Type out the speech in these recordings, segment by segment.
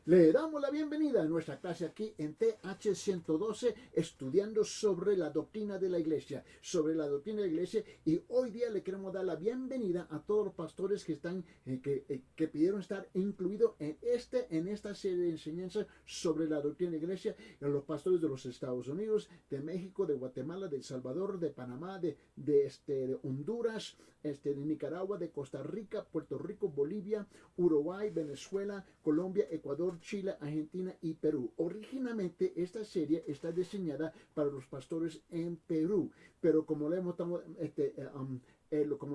Le damos la bienvenida a nuestra clase aquí en TH 112, estudiando sobre la doctrina de la iglesia, y hoy día le queremos dar la bienvenida a todos los pastores que están, que pidieron estar incluidos en esta serie de enseñanzas sobre la doctrina de la iglesia, los pastores de los Estados Unidos, de México, de Guatemala, de El Salvador, de Panamá, de Honduras, de Nicaragua, de Costa Rica, Puerto Rico, Bolivia, Uruguay, Venezuela, Colombia, Ecuador, Chile, Argentina y Perú. Originalmente esta serie está diseñada para los pastores en Perú, pero como le hemos como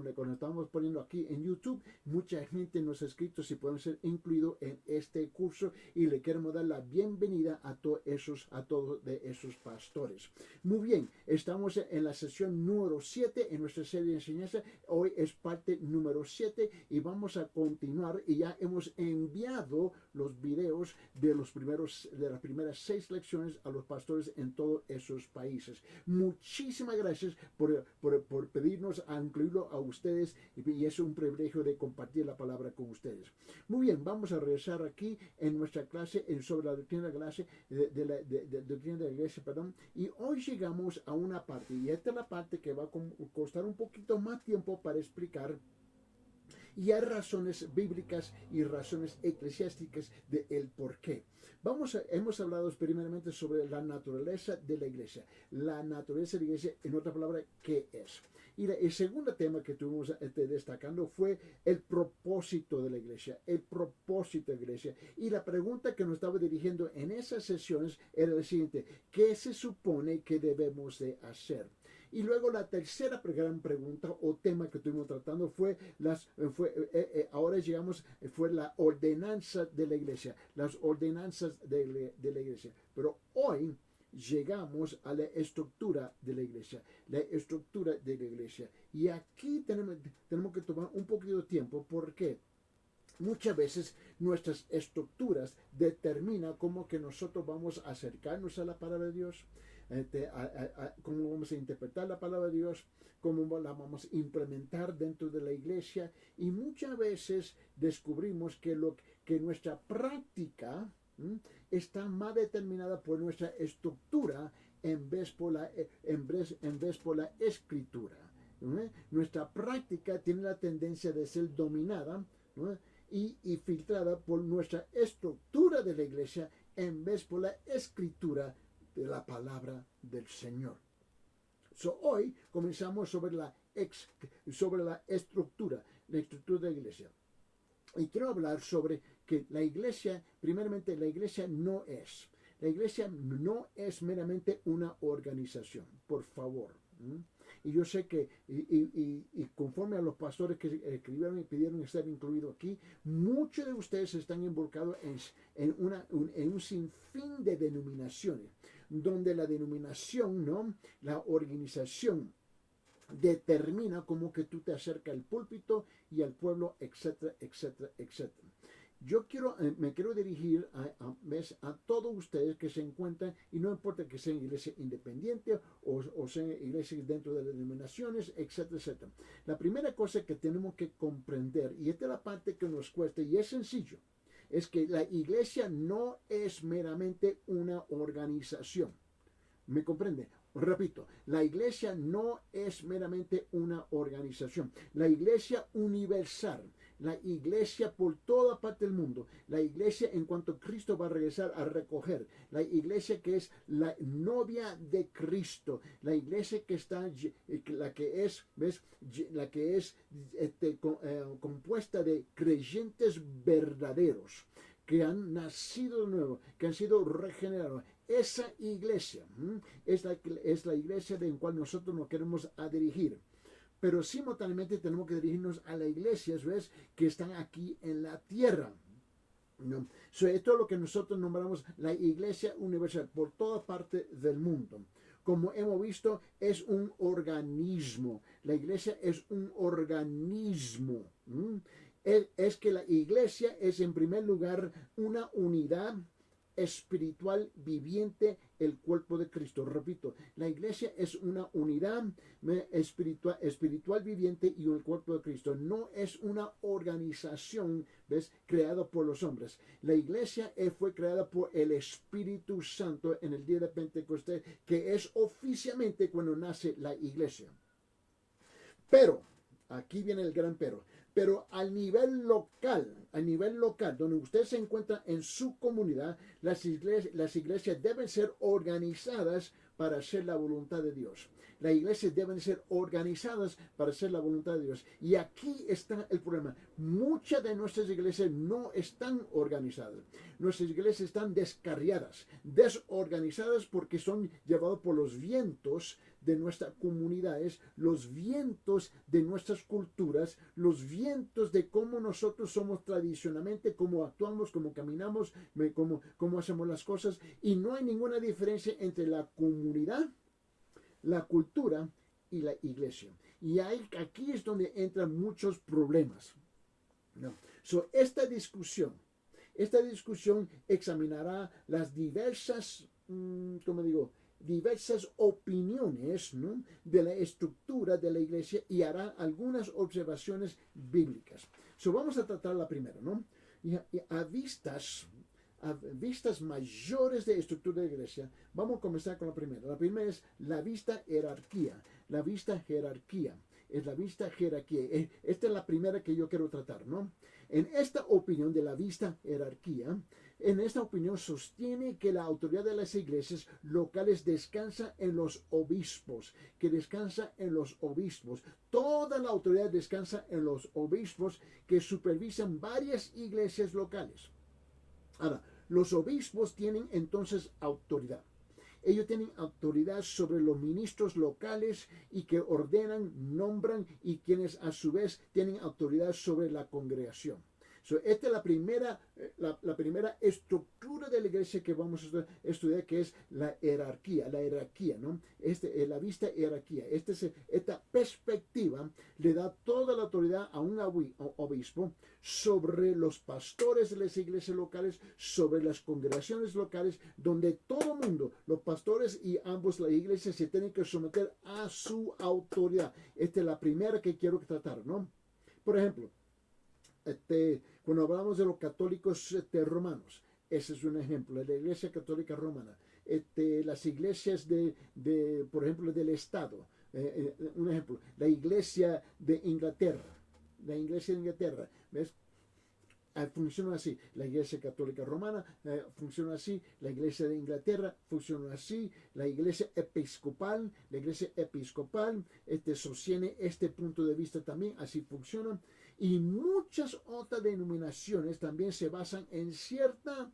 le estamos poniendo aquí en YouTube, mucha gente nos ha escrito si pueden ser incluidos en este curso y le queremos dar la bienvenida a todos esos pastores. Muy bien, estamos en la sesión número 7 en nuestra serie de enseñanza. Hoy es parte número 7 y vamos a continuar, y ya hemos enviado los videos de las primeras 6 lecciones a los pastores en todos esos países. Muchísimas gracias por pedirnos a incluirlo a ustedes, y es un privilegio de compartir la palabra con ustedes. Muy bien, vamos a regresar aquí en nuestra clase sobre la doctrina de la iglesia, doctrina de la iglesia, y hoy llegamos a una parte, y esta es la parte que va a costar un poquito más tiempo para explicar. Y hay razones bíblicas y razones eclesiásticas de el por qué. Hemos hablado primeramente sobre la naturaleza de la iglesia. La naturaleza de la iglesia, en otra palabra, ¿qué es? Y el segundo tema que estuvimos destacando fue el propósito de la iglesia. El propósito de la iglesia. Y la pregunta que nos estaba dirigiendo en esas sesiones era la siguiente: ¿qué se supone que debemos de hacer? Y luego la tercera gran pregunta o tema que estuvimos tratando fue ahora llegamos, fue la ordenanza de la iglesia, las ordenanzas de la iglesia. Pero hoy llegamos a la estructura de la iglesia, Y aquí tenemos que tomar un poquito de tiempo porque muchas veces nuestras estructuras determinan cómo que nosotros vamos a acercarnos a la palabra de Dios, cómo vamos a interpretar la palabra de Dios, cómo la vamos a implementar dentro de la iglesia, y muchas veces descubrimos que nuestra práctica está más determinada por nuestra estructura en vez por la escritura. Nuestra práctica tiene la tendencia de ser dominada, ¿no?, y filtrada por nuestra estructura de la iglesia en vez por la escritura de la palabra del Señor. Hoy comenzamos sobre la estructura de la iglesia. Y quiero hablar sobre que la iglesia, primeramente, la iglesia no es meramente una organización, por favor. Y yo sé que, y conforme a los pastores que escribieron y pidieron estar incluidos aquí, muchos de ustedes están involucrados en un sinfín de denominaciones, donde la denominación, ¿no?, la organización, determina cómo que tú te acercas al púlpito y al pueblo, etcétera, etcétera, etcétera. Yo me quiero dirigir a todos ustedes que se encuentran, y no importa que sean iglesias independientes o sean iglesias dentro de las denominaciones, etcétera, etcétera. La primera cosa que tenemos que comprender, y esta es la parte que nos cuesta, y es sencillo, es que la iglesia no es meramente una organización. ¿Me comprende? Repito, la iglesia no es meramente una organización. La iglesia universal, la iglesia por toda parte del mundo, la iglesia en cuanto Cristo va a regresar a recoger, la iglesia que es la novia de Cristo, la iglesia que está, la que es compuesta de creyentes verdaderos, que han nacido de nuevo, que han sido regenerados. Esa iglesia es la iglesia en cual nosotros nos queremos dirigir. Pero simultáneamente tenemos que dirigirnos a las iglesias, ¿ves?, que están aquí en la tierra. ¿No? Esto es lo que nosotros nombramos la iglesia universal por toda parte del mundo. Como hemos visto, es un organismo. La iglesia es un organismo. Es que la iglesia es en primer lugar una unidad espiritual viviente, el cuerpo de Cristo. Repito, la iglesia es una unidad espiritual viviente y el cuerpo de Cristo. No es una organización, ¿ves?, creada por los hombres. La iglesia fue creada por el Espíritu Santo en el día de Pentecostés, que es oficialmente cuando nace la iglesia. Pero, aquí viene el gran pero a nivel local, donde usted se encuentra en su comunidad, las iglesias deben ser organizadas para hacer la voluntad de Dios. Las iglesias deben ser organizadas para hacer la voluntad de Dios. Y aquí está el problema. Muchas de nuestras iglesias no están organizadas. Nuestras iglesias están descarriadas, desorganizadas, porque son llevadas por los vientos de nuestras comunidades, los vientos de nuestras culturas, los vientos de cómo nosotros somos tradicionalmente, cómo actuamos, cómo caminamos, cómo hacemos las cosas. Y no hay ninguna diferencia entre la comunidad, la cultura y la iglesia. Y aquí es donde entran muchos problemas, ¿no? Esta discusión examinará las diversas, diversas opiniones, ¿no?, de la estructura de la iglesia, y hará algunas observaciones bíblicas. Vamos a tratar la primera, ¿no? Y a vistas mayores de estructura de la iglesia, vamos a comenzar con la primera. La primera es la vista jerarquía. Esta es la primera que yo quiero tratar, ¿no? En esta opinión de la vista jerarquía, en esta opinión sostiene que la autoridad de las iglesias locales descansa en los obispos, Toda la autoridad descansa en los obispos, que supervisan varias iglesias locales. Ahora, los obispos tienen entonces autoridad. Ellos tienen autoridad sobre los ministros locales, y que ordenan, nombran, y quienes a su vez tienen autoridad sobre la congregación. Esta es la primera estructura de la iglesia que vamos a estudiar, que es la jerarquía, ¿no? La vista jerarquía. Esta perspectiva le da toda la autoridad a un obispo sobre los pastores de las iglesias locales, sobre las congregaciones locales, donde todo el mundo, los pastores y ambos, la iglesia, se tienen que someter a su autoridad. Esta es la primera que quiero tratar, ¿no? Por ejemplo, cuando hablamos de los católicos romanos, ese es un ejemplo, de la Iglesia Católica Romana. Las iglesias por ejemplo, del Estado, un ejemplo, la Iglesia de Inglaterra, ¿ves? Funciona así. La Iglesia Católica Romana funciona así. La Iglesia de Inglaterra funciona así. La Iglesia Episcopal sostiene este punto de vista también. Así funciona. Y muchas otras denominaciones también se basan en cierta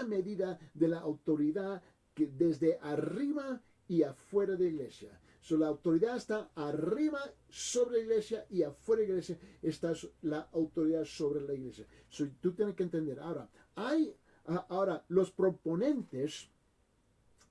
medida de la autoridad que desde arriba y afuera de la iglesia. La autoridad está arriba sobre la iglesia, y afuera de la iglesia está la autoridad sobre la iglesia. Tú tienes que entender. Ahora, los proponentes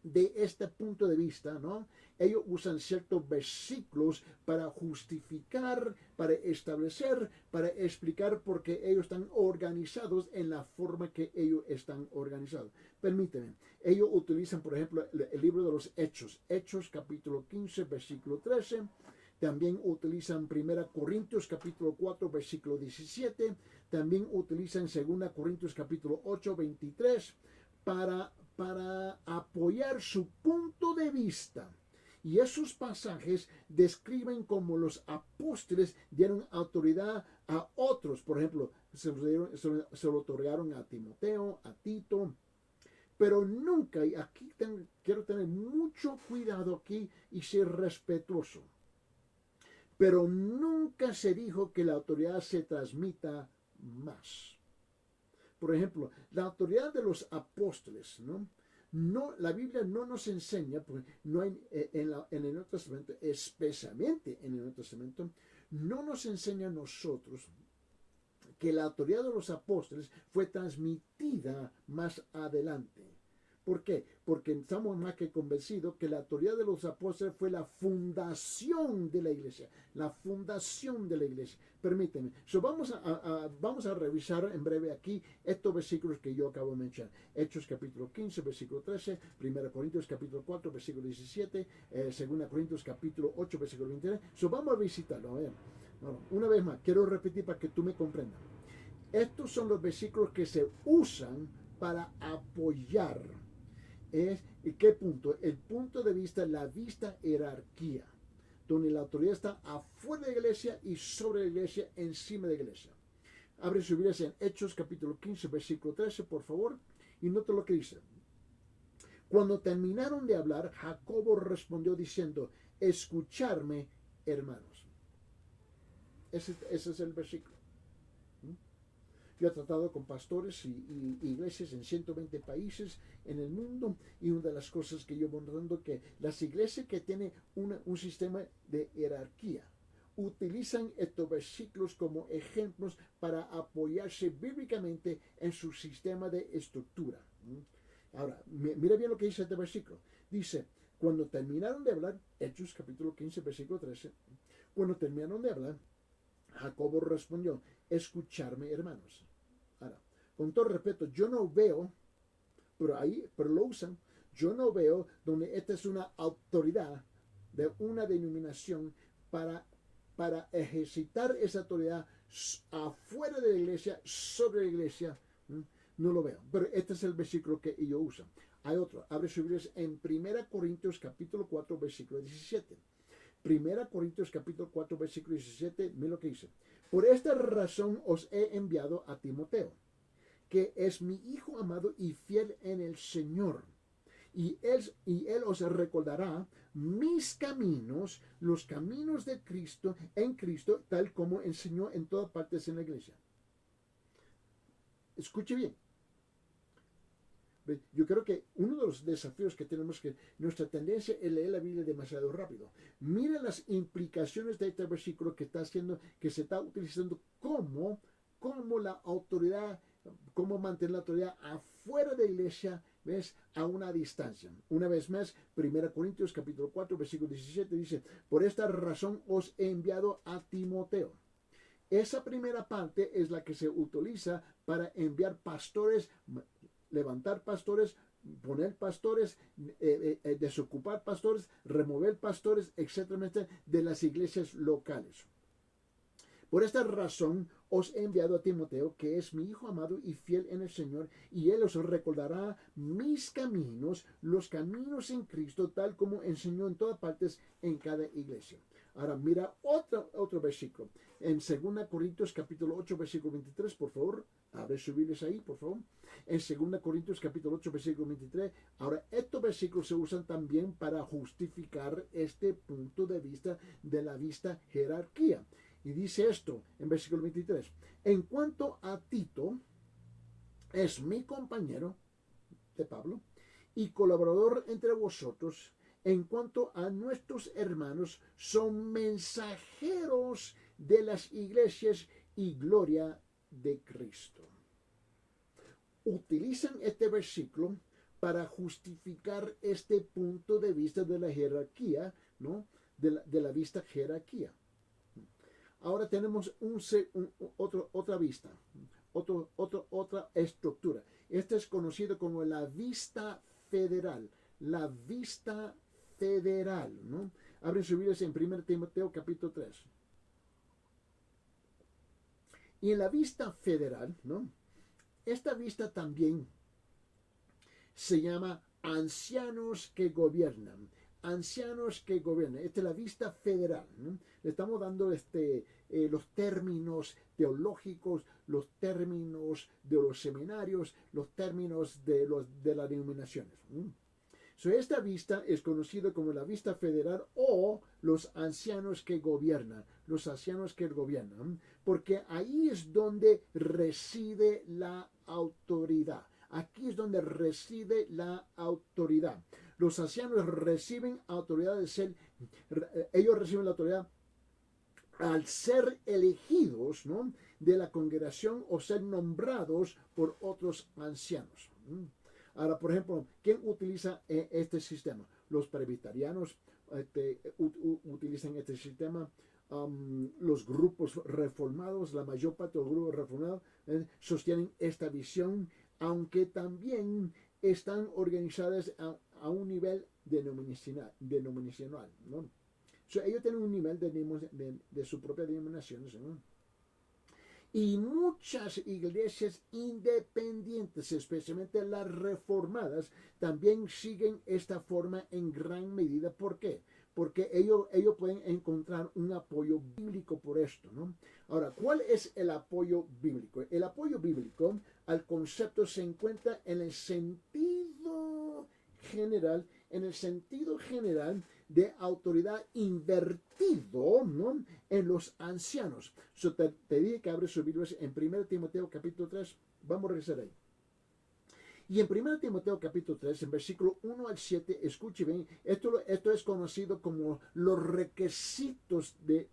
de este punto de vista, ¿no?, ellos usan ciertos versículos para justificar, para establecer, para explicar por qué ellos están organizados en la forma que ellos están organizados. Permíteme, ellos utilizan, por ejemplo, el libro de los Hechos capítulo 15, versículo 13. También utilizan 1 Corintios capítulo 4, versículo 17. También utilizan 2 Corintios capítulo 8, 23, para apoyar su punto de vista. Y esos pasajes describen cómo los apóstoles dieron autoridad a otros. Por ejemplo, se lo otorgaron a Timoteo, a Tito. Pero nunca, y aquí quiero tener mucho cuidado aquí y ser respetuoso, pero nunca se dijo que la autoridad se transmita más. Por ejemplo, la autoridad de los apóstoles, ¿no? La Biblia no nos enseña, porque no hay, en el Nuevo Testamento, especialmente en el Nuevo Testamento, no nos enseña a nosotros que la autoridad de los apóstoles fue transmitida más adelante. ¿Por qué? Porque estamos más que convencidos que la autoridad de los apóstoles fue la fundación de la iglesia. La fundación de la iglesia. Permíteme. Vamos a revisar en breve aquí estos versículos que yo acabo de mencionar. Hechos capítulo 15, versículo 13. 1 Corintios capítulo 4, versículo 17. 2 Corintios capítulo 8, versículo 23. Vamos a visitarlo. A ver. Bueno, una vez más, quiero repetir para que tú me comprendas. Estos son los versículos que se usan para apoyar. ¿Qué punto? El punto de vista, la vista jerarquía, donde la autoridad está afuera de la iglesia y sobre la iglesia, encima de la iglesia. Abre su Biblia en Hechos capítulo 15, versículo 13, por favor, y nota lo que dice. Cuando terminaron de hablar, Jacobo respondió diciendo, escucharme, hermanos. Ese es el versículo. Yo he tratado con pastores y iglesias en 120 países en el mundo, y una de las cosas que yo voy notando que las iglesias que tienen un sistema de jerarquía utilizan estos versículos como ejemplos para apoyarse bíblicamente en su sistema de estructura. Ahora, mira bien lo que dice este versículo. Dice, cuando terminaron de hablar, Hechos capítulo 15, versículo 13, cuando terminaron de hablar, Jacobo respondió, escucharme, hermanos. Ahora, con todo respeto, yo no veo, pero lo usan, yo no veo donde esta es una autoridad de una denominación para ejercitar esa autoridad afuera de la iglesia, sobre la iglesia. No lo veo, pero este es el versículo que ellos usan. Hay otro, abre su Biblia en 1 Corintios capítulo 4, versículo 17. 1 Corintios capítulo 4, versículo 17, mira lo que dice. Por esta razón os he enviado a Timoteo, que es mi hijo amado y fiel en el Señor. Y él os recordará mis caminos, los caminos de Cristo, en Cristo, tal como enseñó en todas partes en la iglesia. Escuche bien. Yo creo que uno de los desafíos que tenemos que nuestra tendencia es leer la Biblia demasiado rápido. Mira las implicaciones de este versículo que está haciendo, que se está utilizando como la autoridad, cómo mantener la autoridad afuera de la iglesia, ¿ves? A una distancia. Una vez más, 1 Corintios capítulo 4, versículo 17 dice, por esta razón os he enviado a Timoteo. Esa primera parte es la que se utiliza para enviar pastores, levantar pastores, poner pastores, desocupar pastores, remover pastores, etcétera, de las iglesias locales. Por esta razón os he enviado a Timoteo, que es mi hijo amado y fiel en el Señor, y él os recordará mis caminos, los caminos en Cristo, tal como enseñó en todas partes en cada iglesia. Ahora mira otro versículo. En 2 Corintios capítulo 8, versículo 23, por favor. Abre su Biblia ahí, por favor. En 2 Corintios capítulo 8, versículo 23. Ahora, estos versículos se usan también para justificar este punto de vista de la vista jerarquía. Y dice esto en versículo 23. En cuanto a Tito, es mi compañero de Pablo y colaborador entre vosotros. En cuanto a nuestros hermanos, son mensajeros de las iglesias y gloria de Cristo. Utilizan este versículo para justificar este punto de vista de la jerarquía, ¿no? De la vista jerarquía. Ahora tenemos otra vista, otra estructura. Esta es conocida como la vista federal. La vista federal, ¿no? Abren sus Biblias en 1 Timoteo capítulo 3. Y en la vista federal, ¿no? Esta vista también se llama ancianos que gobiernan. Ancianos que gobiernan. Esta es la vista federal, ¿no? Le estamos dando los términos teológicos, los términos de los seminarios, los términos de las denominaciones. Esta vista es conocida como la vista federal o los ancianos que gobiernan. Los ancianos que gobiernan. Porque ahí es donde reside la autoridad. Aquí es donde reside la autoridad. Los ancianos reciben autoridad de ser, ellos reciben la autoridad al ser elegidos, ¿no? De la congregación o ser nombrados por otros ancianos. Ahora, por ejemplo, ¿quién utiliza este sistema? Los presbiterianos utilizan este sistema. Los grupos reformados, la mayor parte de los grupos reformados sostienen esta visión, aunque también están organizadas a un nivel denominacional, ¿no? Ellos tienen un nivel de su propia denominación, ¿no? Y muchas iglesias independientes, especialmente las reformadas, también siguen esta forma en gran medida. ¿Por qué? Porque ellos pueden encontrar un apoyo bíblico por esto, ¿no? Ahora, ¿cuál es el apoyo bíblico? El apoyo bíblico al concepto se encuentra en el sentido general, de autoridad invertido, ¿no?, en los ancianos. Te dije que abres sus Biblias en 1 Timoteo capítulo 3. Vamos a regresar ahí. Y en 1 Timoteo capítulo 3, en versículo 1 al 7, escuche bien, esto es conocido como los requisitos de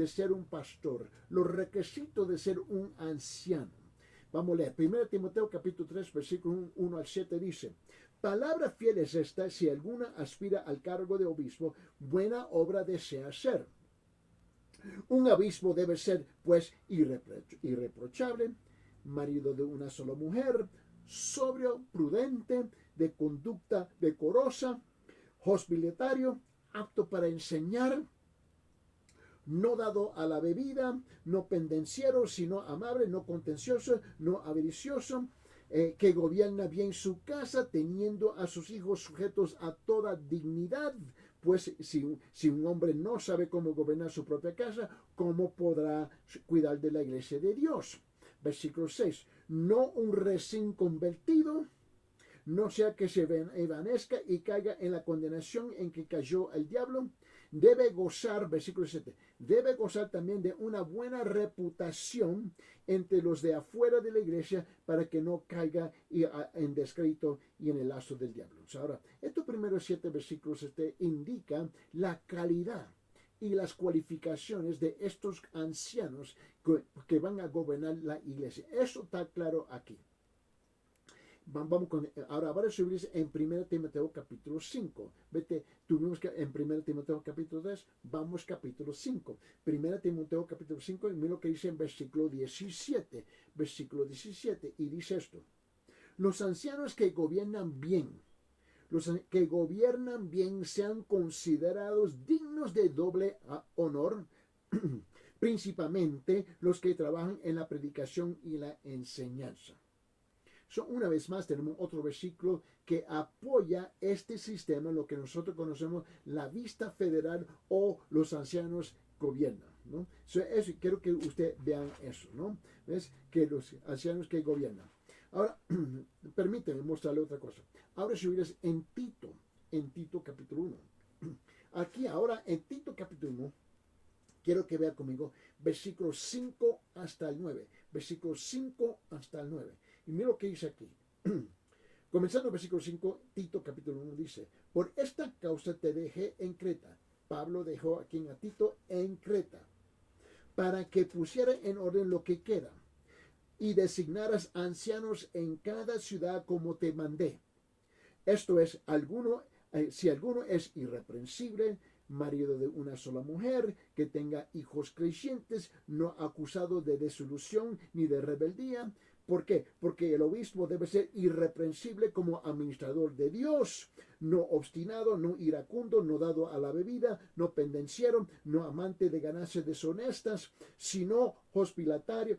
ser un pastor, los requisitos de ser un anciano. Vamos a leer. 1 Timoteo capítulo 3, versículo 1 al 7 dice: palabra fiel es esta, si alguna aspira al cargo de obispo, buena obra desea hacer. Un obispo debe ser, pues, irreprochable, marido de una sola mujer, sobrio, prudente, de conducta decorosa, hospitalario, apto para enseñar, no dado a la bebida, no pendenciero, sino amable, no contencioso, no avaricioso, que gobierna bien su casa, teniendo a sus hijos sujetos a toda dignidad. Pues si un hombre no sabe cómo gobernar su propia casa, ¿cómo podrá cuidar de la iglesia de Dios? Versículo 6. No un recién convertido, no sea que se evanezca y caiga en la condenación en que cayó el diablo. Debe gozar, versículo 7, debe gozar también de una buena reputación entre los de afuera de la iglesia, para que no caiga en descrédito y en el lazo del diablo. Ahora, estos primeros 7 versículos indican la calidad y las cualificaciones de estos ancianos que van a gobernar la iglesia. Eso está claro aquí. Vamos ahora a subir en 1 Timoteo capítulo 5. Tuvimos que en 1 Timoteo capítulo 3, vamos capítulo 5. 1 Timoteo capítulo 5, y mira lo que dice en versículo 17. Versículo 17, y dice esto: los ancianos que gobiernan bien, sean considerados dignos de doble honor, principalmente los que trabajan en la predicación y la enseñanza. Una vez más tenemos otro versículo que apoya este sistema, lo que nosotros conocemos la vista federal o los ancianos gobiernan, ¿no? Eso, quiero que usted vean eso, ¿no? ¿Ves? Que los ancianos que gobiernan. Ahora, permíteme mostrarle otra cosa. Ahora si hubieras en Tito capítulo 1. Aquí ahora en Tito capítulo 1, quiero que vea conmigo versículos 5 hasta el 9. Versículos 5 hasta el 9. Y mira lo que dice aquí. Comenzando el versículo 5, Tito capítulo 1 dice: por esta causa te dejé en Creta. Pablo dejó aquí a Tito en Creta, para que pusiera en orden lo que queda, y designaras ancianos en cada ciudad como te mandé. Esto es, si alguno es irreprensible, marido de una sola mujer, que tenga hijos creyentes, no acusado de desolución ni de rebeldía. ¿Por qué? Porque el obispo debe ser irreprensible como administrador de Dios, no obstinado, no iracundo, no dado a la bebida, no pendenciero, no amante de ganancias deshonestas, sino hospitalario,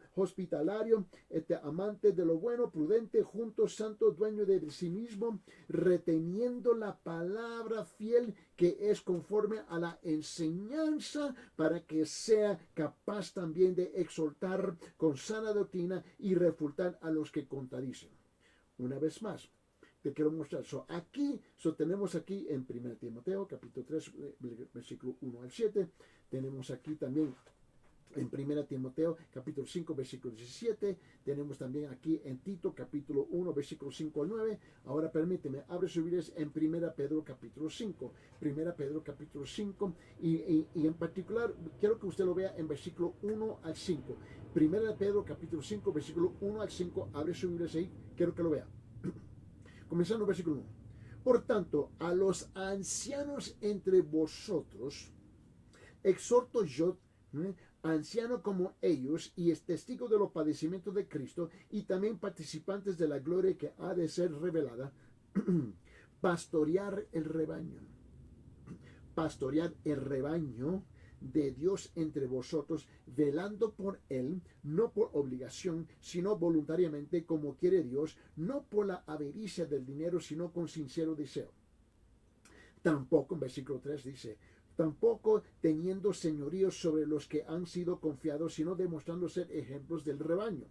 amante de lo bueno, prudente, justo, santo, dueño de sí mismo, reteniendo la palabra fiel que es conforme a la enseñanza, para que sea capaz también de exhortar con sana doctrina y refutar a los que contradicen. Una vez más, te quiero mostrar. Tenemos aquí en 1 Timoteo capítulo 3, versículo 1 al 7. Tenemos aquí también en 1 Timoteo capítulo 5, versículo 17. Tenemos también aquí en Tito capítulo 1, versículo 5 al 9. Ahora permíteme, abre sus Biblias en 1 Pedro capítulo 5. 1 Pedro capítulo 5. Y en particular, quiero que usted lo vea en versículo 1 al 5. 1 Pedro capítulo 5, versículo 1 al 5. Abre sus Biblias ahí, quiero que lo vea. comenzando el versículo 1. Por tanto, a los ancianos entre vosotros, exhorto yo, anciano como ellos, y es testigo de los padecimientos de Cristo, y también participantes de la gloria que ha de ser revelada, pastorear el rebaño. Pastorear el rebaño de Dios entre vosotros, velando por él, no por obligación, sino voluntariamente, como quiere Dios, no por la avaricia del dinero, sino con sincero deseo. Tampoco, en versículo 3 dice, tampoco teniendo señoríos sobre los que han sido confiados, sino demostrando ser ejemplos del rebaño.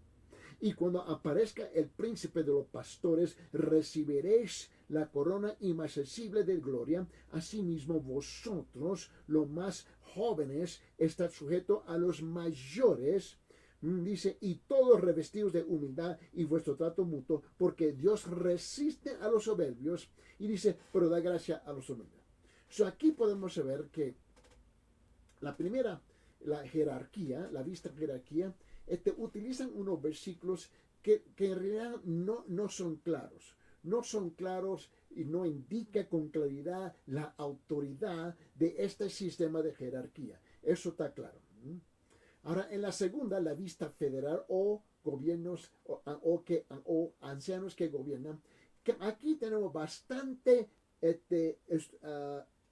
Y cuando aparezca el príncipe de los pastores, recibiréis la corona inmarcesible de gloria. Asimismo, vosotros, los más jóvenes, estad sujetos a los mayores. Dice, y todos revestidos de humildad y vuestro trato mutuo, porque Dios resiste a los soberbios. Y dice, pero da gracia a los humildes. Aquí podemos ver que la primera, la jerarquía, la vista jerarquía, utilizan unos versículos que en realidad no son claros. No son claros y no indica con claridad la autoridad de este sistema de jerarquía. Eso está claro. Ahora, en la segunda, la vista federal o gobiernos o ancianos que gobiernan, que aquí tenemos bastante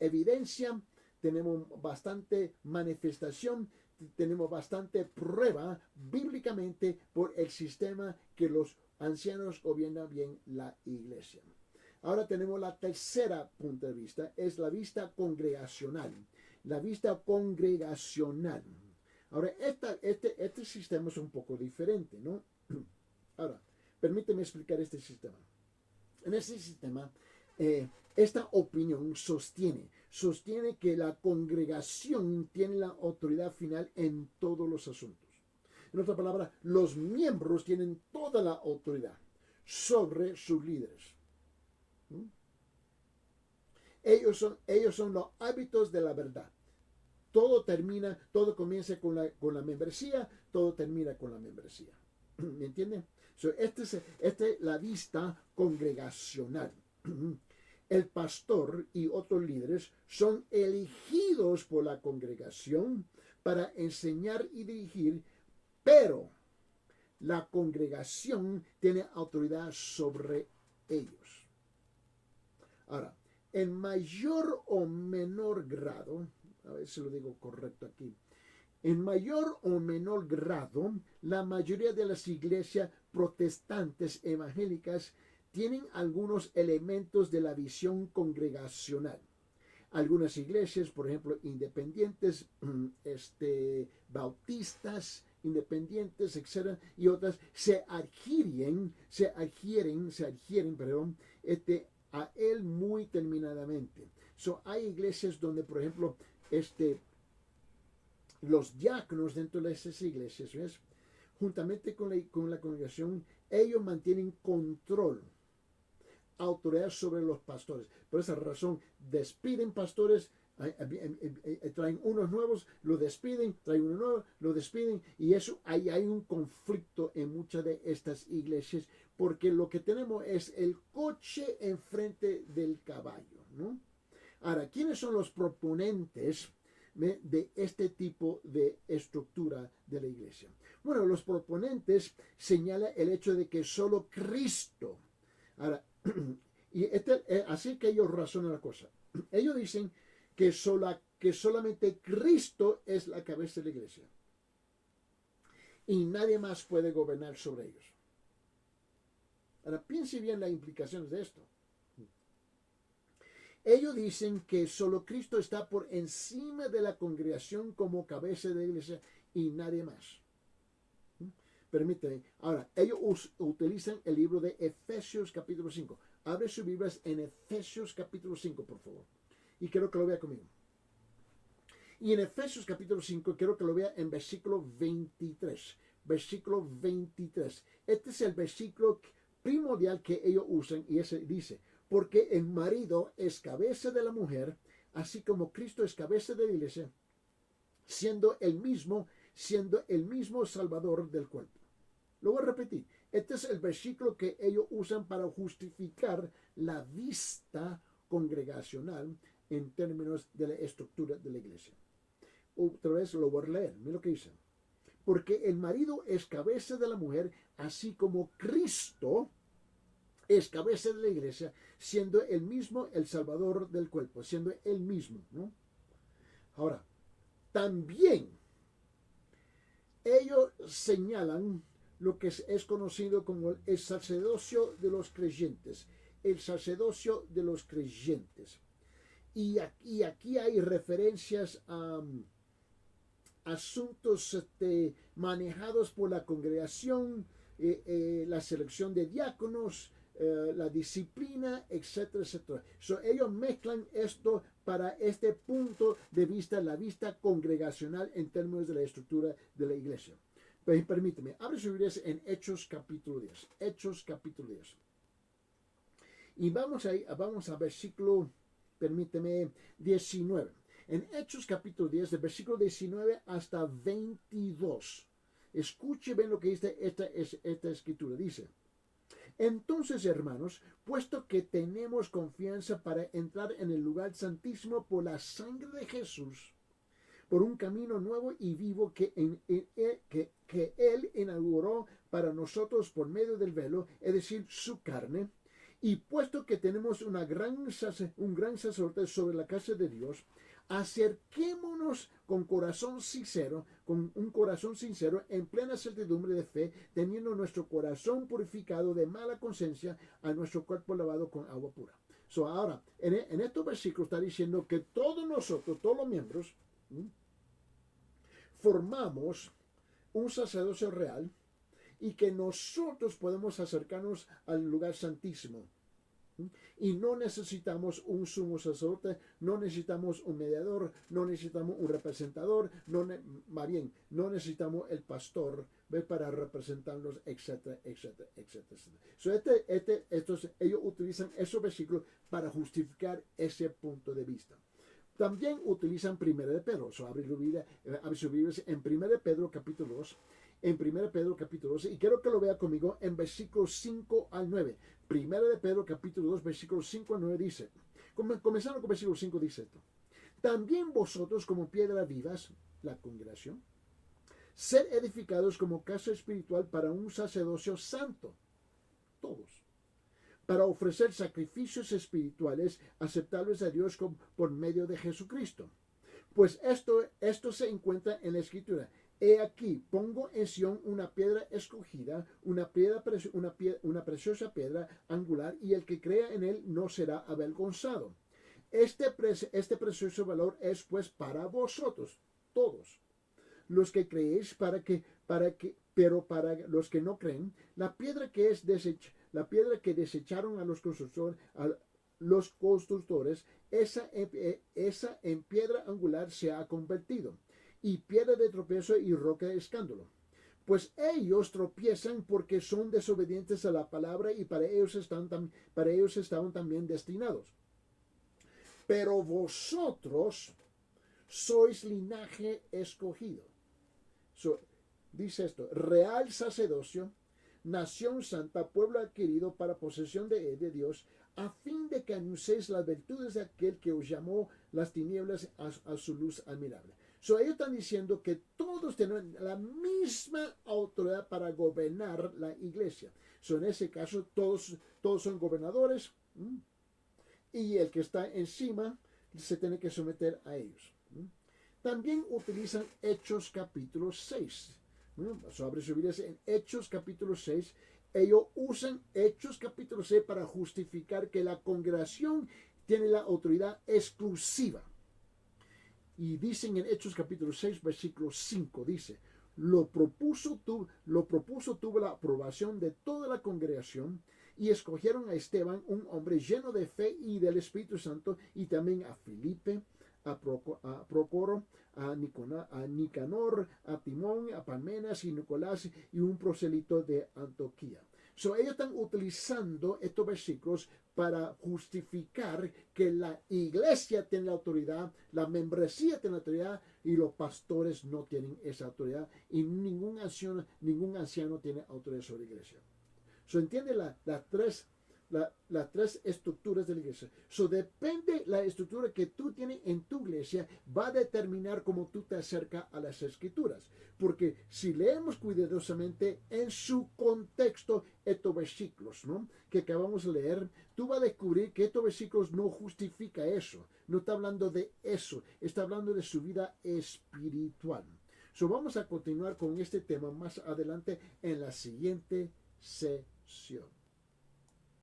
evidencia, tenemos bastante manifestación, tenemos bastante prueba bíblicamente por el sistema que los ancianos gobiernan bien la iglesia. Ahora tenemos la tercera punto de vista, es la vista congregacional. La vista congregacional. Ahora, este sistema es un poco diferente, ¿no? Ahora, permíteme explicar este sistema. En este sistema, esta opinión sostiene que la congregación tiene la autoridad final en todos los asuntos. En otra palabra, los miembros tienen toda la autoridad sobre sus líderes. Ellos son los hábitos de la verdad. Todo comienza con la membresía, todo termina con la membresía. ¿Me entienden? Esta es la vista congregacional. El pastor y otros líderes son elegidos por la congregación para enseñar y dirigir, pero la congregación tiene autoridad sobre ellos. Ahora, en mayor o menor grado, a ver si lo digo correcto aquí, en mayor o menor grado, la mayoría de las iglesias protestantes evangélicas tienen algunos elementos de la visión congregacional. Algunas iglesias, por ejemplo, independientes, bautistas, independientes, etcétera, y otras se adhieren, a él muy terminadamente. Hay iglesias donde, por ejemplo, los diáconos dentro de esas iglesias, ¿ves? Juntamente con la congregación, ellos mantienen control, autoridad sobre los pastores. Por esa razón, despiden pastores, traen unos nuevos, lo despiden, traen uno nuevo, lo despiden, y eso hay un conflicto en muchas de estas iglesias, porque lo que tenemos es el coche enfrente del caballo, ¿no? Ahora, ¿quiénes son los proponentes de este tipo de estructura de la iglesia? Bueno, los proponentes señalan el hecho de que solo Cristo. Ahora, así que ellos razonan la cosa. Ellos dicen que solamente Cristo es la cabeza de la iglesia y nadie más puede gobernar sobre ellos. Ahora, piense bien las implicaciones de esto. Ellos dicen que solo Cristo está por encima de la congregación como cabeza de la iglesia y nadie más. Permíteme. Ahora, ellos utilizan el libro de Efesios capítulo 5. Abre sus Biblias en Efesios capítulo 5, por favor. Y quiero que lo vea conmigo. Y en Efesios capítulo 5, quiero que lo vea en versículo 23. Versículo 23. Este es el versículo primordial que ellos usan y ese dice: porque el marido es cabeza de la mujer, así como Cristo es cabeza de la iglesia, siendo el mismo Salvador del cuerpo. Lo voy a repetir. Este es el versículo que ellos usan para justificar la vista congregacional en términos de la estructura de la iglesia. Otra vez lo voy a leer, mira lo que dice. Porque el marido es cabeza de la mujer, así como Cristo es cabeza de la iglesia, siendo él mismo el salvador del cuerpo, siendo él mismo, ¿no? Ahora, también ellos señalan lo que es conocido como el sacerdocio de los creyentes, el sacerdocio de los creyentes. Y aquí hay referencias a asuntos manejados por la congregación, la selección de diáconos, la disciplina, etcétera, etcétera. Ellos mezclan esto para este punto de vista, la vista congregacional en términos de la estructura de la iglesia. Permíteme, abre su Biblia en Hechos capítulo 10. Hechos capítulo 10. Y vamos a versículo, permíteme, 19. En Hechos capítulo 10, del versículo 19 hasta 22. Escuche bien lo que dice esta escritura. Dice: entonces, hermanos, puesto que tenemos confianza para entrar en el lugar santísimo por la sangre de Jesús, por un camino nuevo y vivo que Él inauguró para nosotros por medio del velo, es decir, su carne, y puesto que tenemos un gran sacerdote sobre la casa de Dios, acerquémonos con un corazón sincero, en plena certidumbre de fe, teniendo nuestro corazón purificado de mala conciencia, a nuestro cuerpo lavado con agua pura. Ahora, en estos versículos está diciendo que todos nosotros, todos los miembros, formamos un sacerdocio real y que nosotros podemos acercarnos al lugar santísimo. Y no necesitamos un sumo sacerdote, no necesitamos un mediador, no necesitamos un representador, más bien, no necesitamos el pastor para representarnos, etcétera, etcétera, etcétera. Ellos utilizan esos versículos para justificar ese punto de vista. También utilizan 1 de Pedro. Abre su Biblia en 1 de Pedro capítulo 2. En 1 Pedro capítulo 2. Y quiero que lo vea conmigo en versículos 5 al 9. 1 de Pedro capítulo 2, versículos 5 al 9 dice. Comenzando con versículo 5 dice esto. También vosotros como piedras vivas, la congregación, sed edificados como casa espiritual para un sacerdocio santo. Todos. Para ofrecer sacrificios espirituales aceptables a Dios por medio de Jesucristo. Pues esto se encuentra en la Escritura. He aquí, pongo en Sión una piedra escogida, una preciosa piedra angular, y el que crea en él no será avergonzado. Este precioso valor es pues para vosotros, todos, los que creéis, pero para los que no creen, la piedra que desecharon a los constructores, esa en piedra angular se ha convertido, y piedra de tropiezo y roca de escándalo. Pues ellos tropiezan porque son desobedientes a la palabra, y para ellos estaban también destinados. Pero vosotros sois linaje escogido. Dice esto: real sacerdocio, nación santa, pueblo adquirido para posesión de Dios, a fin de que anunciéis las virtudes de aquel que os llamó las tinieblas a su luz admirable. Ellos están diciendo que todos tienen la misma autoridad para gobernar la iglesia. En ese caso, todos son gobernadores, y el que está encima se tiene que someter a ellos. También utilizan Hechos capítulo 6. Abre su Biblia en Hechos capítulo 6. Ellos usan Hechos capítulo 6 para justificar que la congregación tiene la autoridad exclusiva. Y dicen en Hechos capítulo 6, versículo 5, dice: lo propuso tuvo la aprobación de toda la congregación, y escogieron a Esteban, un hombre lleno de fe y del Espíritu Santo, y también a Filipe, a Procoro, a Nicanor, a Timón, a Parmenas y Nicolás, y un prosélito de Antioquía. Ellos están utilizando estos versículos para justificar que la iglesia tiene la autoridad, la membresía tiene la autoridad, y los pastores no tienen esa autoridad, y ningún anciano tiene autoridad sobre la iglesia. So, entiende las tres estructuras de la iglesia. So, depende la estructura que tú tienes en tu iglesia, va a determinar cómo tú te acercas a las escrituras. Porque si leemos cuidadosamente en su contexto estos versículos, ¿no?, que acabamos de leer, tú vas a descubrir que estos versículos no justifica eso. No está hablando de eso. Está hablando de su vida espiritual. So, vamos a continuar con este tema más adelante en la siguiente sesión.